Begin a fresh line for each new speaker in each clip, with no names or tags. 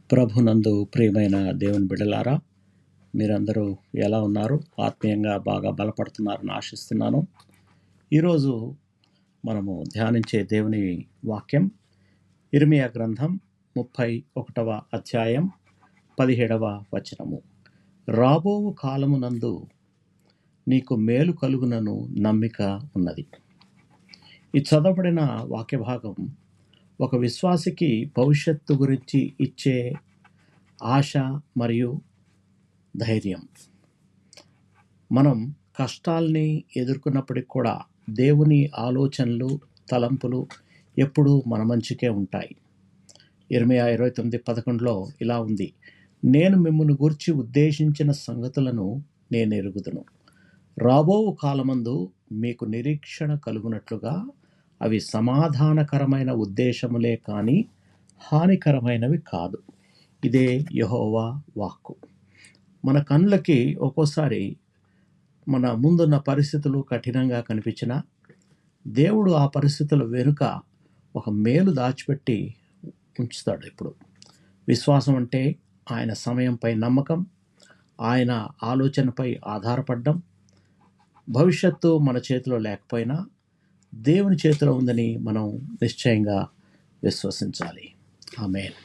ప్రభునందు ప్రియమైన దేవుని బిడ్డలారా, మీరందరూ ఎలా ఉన్నారు? ఆత్మీయంగా బాగా బలపడుతున్నారని ఆశిస్తున్నాను. ఈరోజు మనము ధ్యానించే దేవుని వాక్యం ఇర్మియా గ్రంథం 31వ అధ్యాయం 17వ వచనము. రాబోవు కాలమునందు నీకు మేలు కలుగునను నమ్మిక ఉన్నది. ఈ చదవబడిన వాక్య భాగం ఒక విశ్వాసికి భవిష్యత్తు గురించి ఇచ్చే ఆశ మరియు ధైర్యం. మనం కష్టాల్ని ఎదుర్కొన్నప్పటికి కూడా దేవుని ఆలోచనలు, తలంపులు ఎప్పుడూ మన మంచికే ఉంటాయి. ఇర్మియా 29:11 ఇలా ఉంది: నేను మిమ్మును గూర్చి ఉద్దేశించిన సంగతులను నేను ఎరుగుదును. రాబోవు కాలమందు మీకు నిరీక్షణ కలుగునట్లుగా అవి సమాధానకరమైన ఉద్దేశములే కానీ హానికరమైనవి కాదు. ఇదే యెహోవా వాక్కు. మన కళ్ళకి ఒక్కోసారి మన ముందున్న పరిస్థితులు కఠినంగా కనిపించినా దేవుడు ఆ పరిస్థితుల వెనుక ఒక మేలు దాచిపెట్టి ఉంచుతాడు. ఇప్పుడు విశ్వాసం అంటే ఆయన సమయంపై నమ్మకం, ఆయన ఆలోచనపై ఆధారపడడం. భవిష్యత్తు మన చేతిలో లేకపోయినా దేవుని చేతిలో ఉందని మనం నిశ్చయంగా విశ్వసించాలి. ఆమేన్.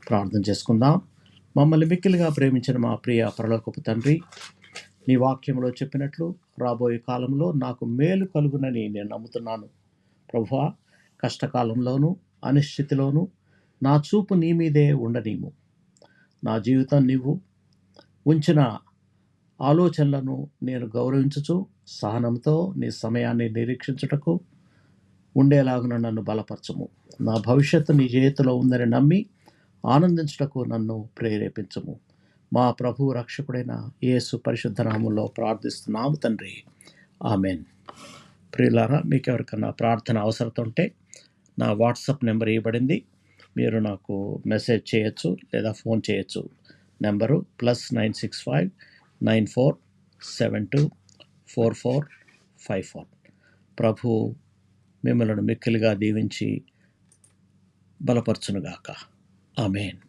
ప్రార్థన చేసుకుందాం. మమ్మల్ని మిక్కిలిగా ప్రేమించిన మా ప్రియ పరలోకపు తండ్రి, నీ వాక్యంలో చెప్పినట్లు రాబోయే కాలంలో నాకు మేలు కలుగునని నేను నమ్ముతున్నాను. ప్రభువా, కష్టకాలంలోనూ అనిశ్చితిలోనూ నా చూపు నీ మీదే ఉండనీము. నా జీవితం నీవు ఉంచిన ఆలోచనలను నేను గౌరవించుచు సహనంతో నీ సమయాన్ని నిరీక్షించుటకు ఉండేలాగున నన్ను బలపరచము. నా భవిష్యత్తు నీ చేతిలో ఉందని నమ్మి ఆనందించుటకు నన్ను ప్రేరేపించము. మా ప్రభు రక్షకుడైన యేసు పరిశుద్ధ నామములో ప్రార్థిస్తున్నాము తండ్రి. ఆమెన్. ప్రియులారా, మీకు ఎవరికన్నా ప్రార్థన అవసరం ఉంటే నా వాట్సాప్ నెంబర్ ఇవ్వబడింది. మీరు నాకు మెసేజ్ చేయొచ్చు లేదా ఫోన్ చేయొచ్చు. నెంబరు +965 94724454. ప్రభు మిమ్మల్ని మిక్కిలిగా దీవించి బలపరచునుగాక. ఆమేన్.